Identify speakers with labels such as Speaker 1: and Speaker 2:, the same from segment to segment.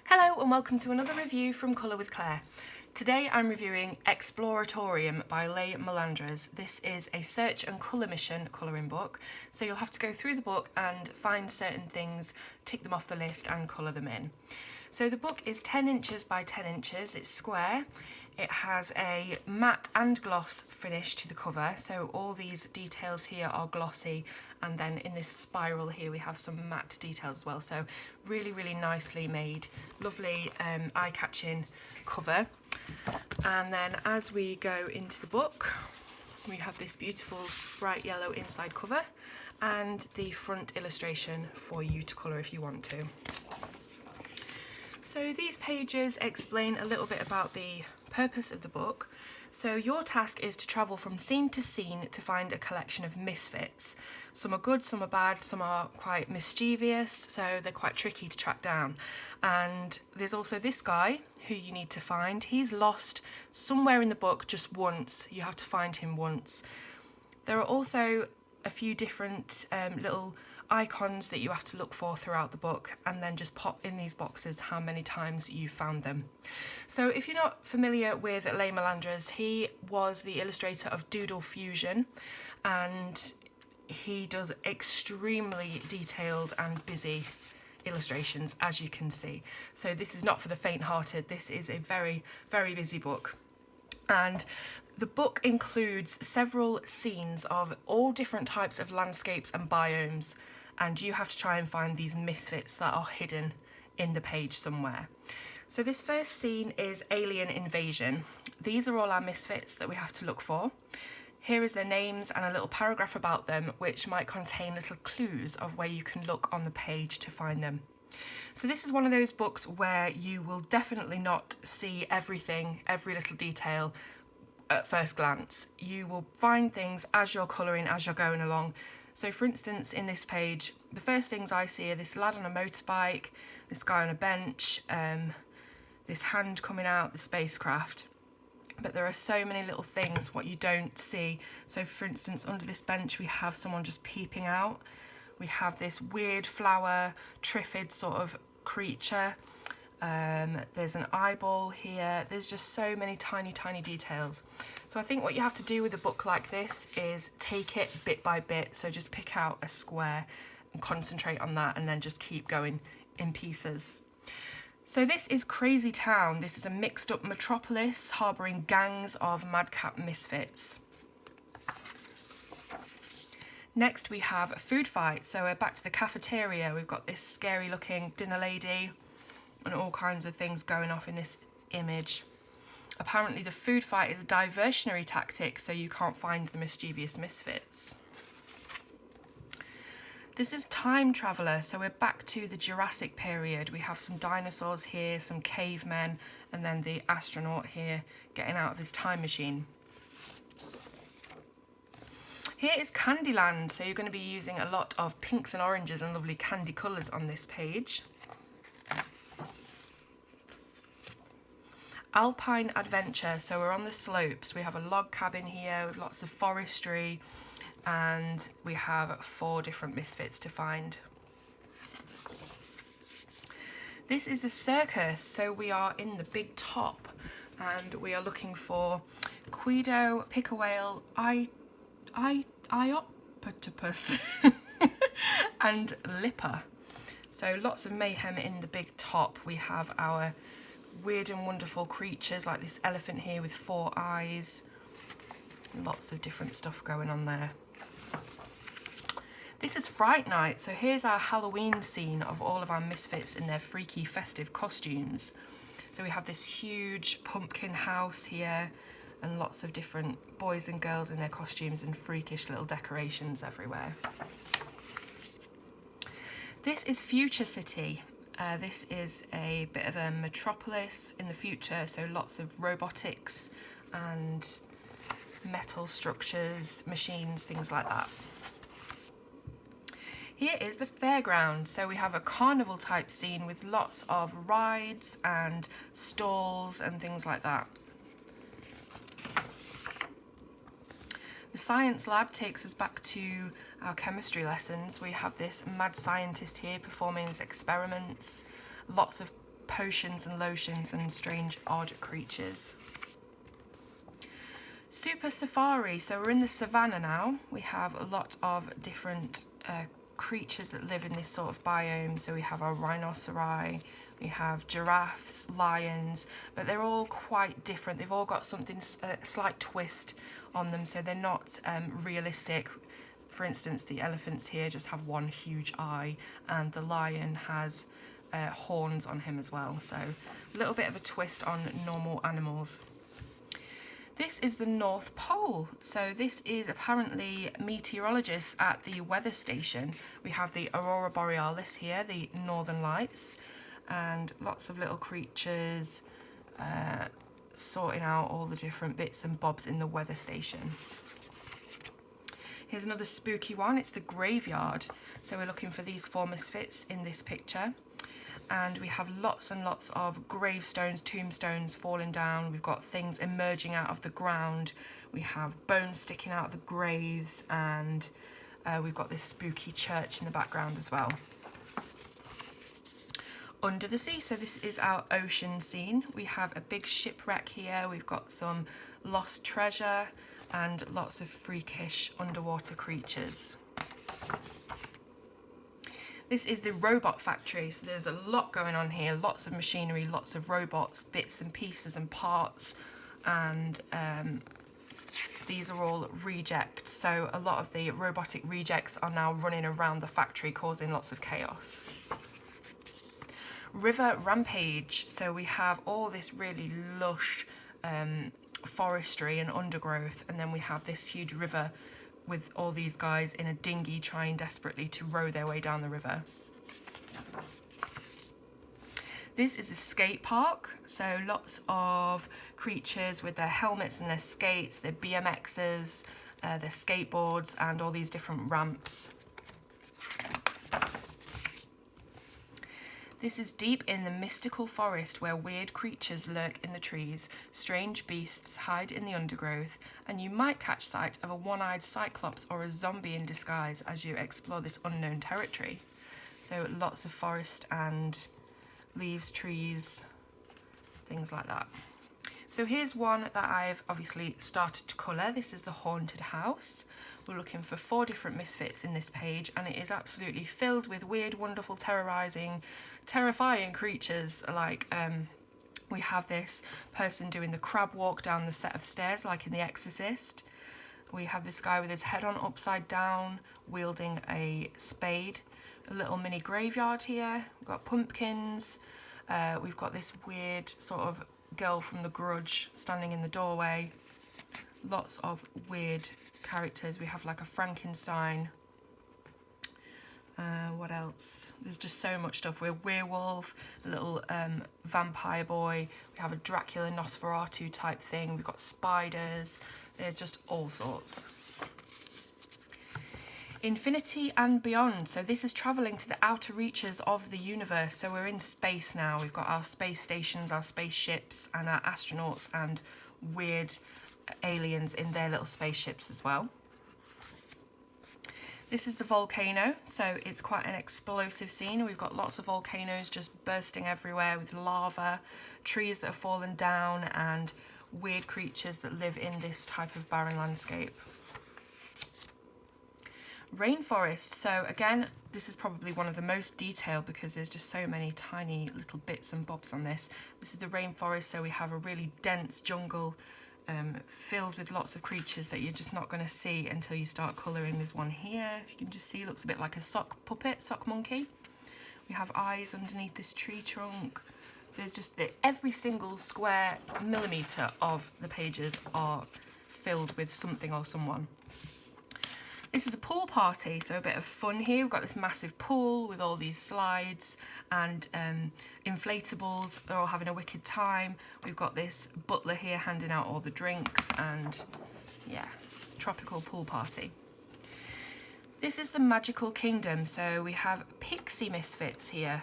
Speaker 1: Hello and welcome to another review from Colour with Claire. Today I'm reviewing Exploratorium by Melendres. This is a search and colour mission colouring book, so you'll have to go through the book and find certain things, tick them off the list and colour them in. So the book is 10 inches by 10 inches, it's square. It has a matte and gloss finish to the cover, so all these details here are glossy, and then in this spiral here we have some matte details as well, so really nicely made, lovely eye-catching cover. And then as we go into the book, we have this beautiful bright yellow inside cover and the front illustration for you to colour if you want to. So these pages explain a little bit about the purpose of the book. So your task is to travel from scene to scene to find a collection of misfits. Some are good, some are bad, some are quite mischievous, so they're quite tricky to track down. And there's also this guy who you need to find. He's lost somewhere in the book just once. You have to find him once. There are also a few different little icons that you have to look for throughout the book, and then just pop in these boxes how many times you found them. So if you're not familiar with Melendres, he was the illustrator of Doodle Fusion, and he does extremely detailed and busy illustrations, as you can see. So this is not for the faint-hearted. This is a very busy book, and the book includes several scenes of all different types of landscapes and biomes, and you have to try and find these misfits that are hidden in the page somewhere. So this first scene is Alien Invasion. These are all our misfits that we have to look for. Here is their names and a little paragraph about them, which might contain little clues of where you can look on the page to find them. So this is one of those books where you will definitely not see everything, every little detail at first glance. You will find things as you're colouring, as you're going along. So for instance, in this page, the first things I see are this lad on a motorbike, this guy on a bench, this hand coming out, the spacecraft. But there are so many little things what you don't see. So for instance, under this bench we have someone just peeping out. We have this weird flower, triffid sort of creature. There's an eyeball here. There's just so many tiny details. So I think what you have to do with a book like this is take it bit by bit. So just pick out a square and concentrate on that, and then just keep going in pieces. So this is Crazy Town. This is a mixed up metropolis harbouring gangs of madcap misfits. Next we have a food fight. So we're back to the cafeteria. We've got this scary looking dinner lady and all kinds of things going off in this image. Apparently the food fight is a diversionary tactic, so you can't find the mischievous misfits. This is Time Traveller, so we're back to the Jurassic period. We have some dinosaurs here, some cavemen, and then the astronaut here getting out of his time machine. Here is Candyland, so you're going to be using a lot of pinks and oranges and lovely candy colours on this page. Alpine Adventure, so we're on the slopes. We have a log cabin here with lots of forestry, and we have 4 different misfits to find. This is the Circus, so we are in the big top, and we are looking for Quido, Picker Whale, Iopotopus and Lipper. So lots of mayhem in the big top. We have our weird and wonderful creatures like this elephant here with 4 eyes. Lots of different stuff going on there. This is Fright Night, so here's our Halloween scene of all of our misfits in their freaky festive costumes. So we have this huge pumpkin house here and lots of different boys and girls in their costumes and freakish little decorations everywhere. This is Future City. This is a bit of a metropolis in the future, so lots of robotics and metal structures, machines, things like that. Here is the fairground, so we have a carnival type scene with lots of rides and stalls and things like that. The science lab takes us back to our chemistry lessons. We have this mad scientist here performing his experiments, lots of potions and lotions and strange odd creatures. Super Safari, so we're in the savannah now. We have a lot of different creatures that live in this sort of biome. So we have our rhinoceri, we have giraffes, lions, but they're all quite different. They've all got something, a slight twist on them, so they're not realistic. For instance, the elephants here just have one huge eye, and the lion has horns on him as well. So a little bit of a twist on normal animals. This is the North Pole. So this is apparently meteorologists at the weather station. We have the Aurora Borealis here, the Northern Lights, and lots of little creatures sorting out all the different bits and bobs in the weather station. Here's another spooky one. It's the graveyard. So we're looking for these 4 misfits in this picture. And we have lots and lots of gravestones, tombstones falling down. We've got things emerging out of the ground. We have bones sticking out of the graves, and we've got this spooky church in the background as well. Under the sea, so this is our ocean scene. We have a big shipwreck here. We've got some lost treasure and lots of freakish underwater creatures. This is the robot factory, so there's a lot going on here, lots of machinery, lots of robots, bits and pieces and parts, and these are all rejects. So a lot of the robotic rejects are now running around the factory, causing lots of chaos. River Rampage, so we have all this really lush forestry and undergrowth, and then we have this huge river with all these guys in a dinghy trying desperately to row their way down the river. This is a skate park, so lots of creatures with their helmets and their skates, their BMXs, their skateboards, and all these different ramps. This is deep in the mystical forest where weird creatures lurk in the trees, strange beasts hide in the undergrowth, and you might catch sight of a one-eyed cyclops or a zombie in disguise as you explore this unknown territory. So lots of forest and leaves, trees, things like that. So here's one that I've obviously started to colour. This is the haunted house. We're looking for 4 different misfits in this page, and it is absolutely filled with weird, wonderful, terrifying creatures. Like we have this person doing the crab walk down the set of stairs like in The Exorcist. We have this guy with his head on upside down wielding a spade. A little mini graveyard here. We've got pumpkins. We've got this weird sort of girl from The Grudge standing in the doorway. Lots of weird characters. We have like a Frankenstein. What else? There's just so much stuff. We're a werewolf, a little vampire boy. We have a Dracula Nosferatu type thing. We've got spiders. There's just all sorts. Infinity and beyond. So this is travelling to the outer reaches of the universe. So we're in space now. We've got our space stations, our spaceships, and our astronauts and weird aliens in their little spaceships as well. This is the volcano, so it's quite an explosive scene. We've got lots of volcanoes just bursting everywhere with lava, trees that have fallen down, and weird creatures that live in this type of barren landscape. Rainforest, so again, this is probably one of the most detailed because there's just so many tiny little bits and bobs on this. This is the rainforest, so we have a really dense jungle filled with lots of creatures that you're just not going to see until you start colouring. There's one here, if you can just see, looks a bit like a sock puppet, sock monkey. We have eyes underneath this tree trunk. There's just every single square millimetre of the pages are filled with something or someone. This is a pool party, so a bit of fun here. We've got this massive pool with all these slides and inflatables. They're all having a wicked time. We've got this butler here handing out all the drinks, and yeah, tropical pool party. This is the magical kingdom, so we have pixie misfits here.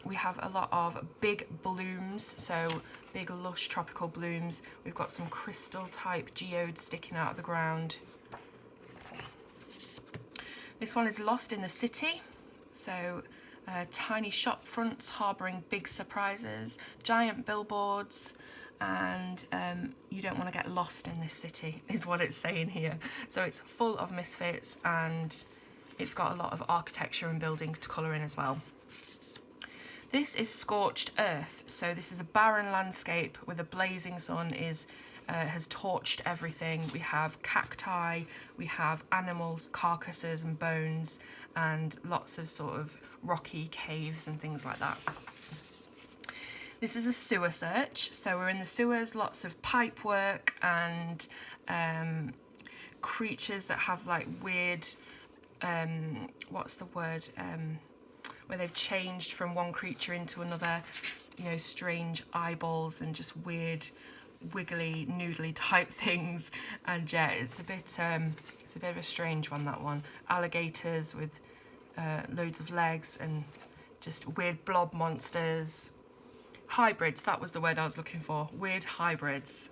Speaker 1: We have a lot of big blooms, so big lush tropical blooms. We've got some crystal type geodes sticking out of the ground. This one is lost in the city, so tiny shop fronts harbouring big surprises, giant billboards, and you don't want to get lost in this city, is what it's saying here. So it's full of misfits, and it's got a lot of architecture and building to colour in as well. This is Scorched Earth. So this is a barren landscape where the blazing sun has torched everything. We have cacti, we have animals, carcasses and bones, and lots of sort of rocky caves and things like that. This is a sewer search. So we're in the sewers, lots of pipe work and creatures that have like weird, what's the word? Where they've changed from one creature into another, you know, strange eyeballs and just weird, wiggly, noodly type things. And yeah, it's a bit of a strange one, that one. Alligators with loads of legs and just weird blob monsters. Hybrids, that was the word I was looking for. Weird hybrids.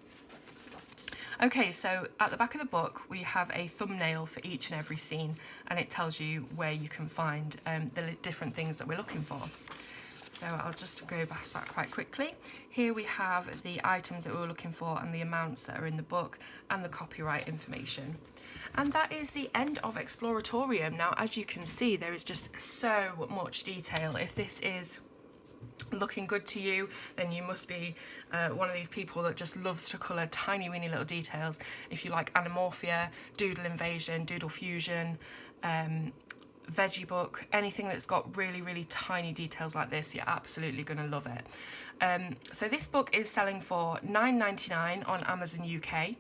Speaker 1: Okay, so at the back of the book we have a thumbnail for each and every scene, and it tells you where you can find the different things that we're looking for. So I'll just go past that quite quickly. Here we have the items that we were looking for and the amounts that are in the book and the copyright information. And that is the end of Exploratorium. Now, as you can see, there is just so much detail. If this is looking good to you, then you must be one of these people that just loves to colour tiny weeny little details. If you like Anamorphia, Doodle Invasion, Doodle Fusion, Veggie Book, anything that's got really tiny details like this, you're absolutely going to love it. So this book is selling for £9.99 on Amazon UK.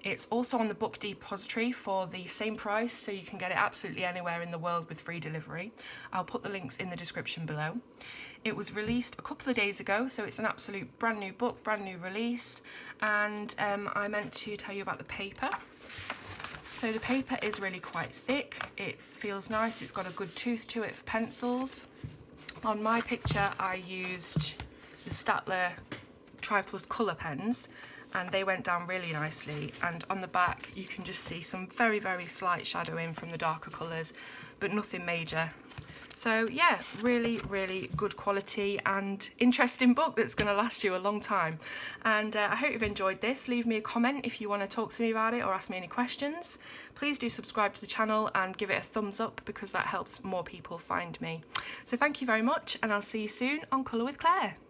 Speaker 1: It's also on the Book Depository for the same price, so you can get it absolutely anywhere in the world with free delivery. I'll put the links in the description below. It was released a couple of days ago, so it's an absolute brand new book, brand new release, and I meant to tell you about the paper. So the paper is really quite thick, it feels nice, it's got a good tooth to it for pencils. On my picture I used the Staedtler Triplus colour pens, and they went down really nicely, and on the back you can just see some very slight shadowing from the darker colours, but nothing major. So yeah, really good quality and interesting book that's going to last you a long time. And I hope you've enjoyed this. Leave me a comment if you want to talk to me about it or ask me any questions. Please do subscribe to the channel and give it a thumbs up, because that helps more people find me. So thank you very much, and I'll see you soon on Colour with Claire.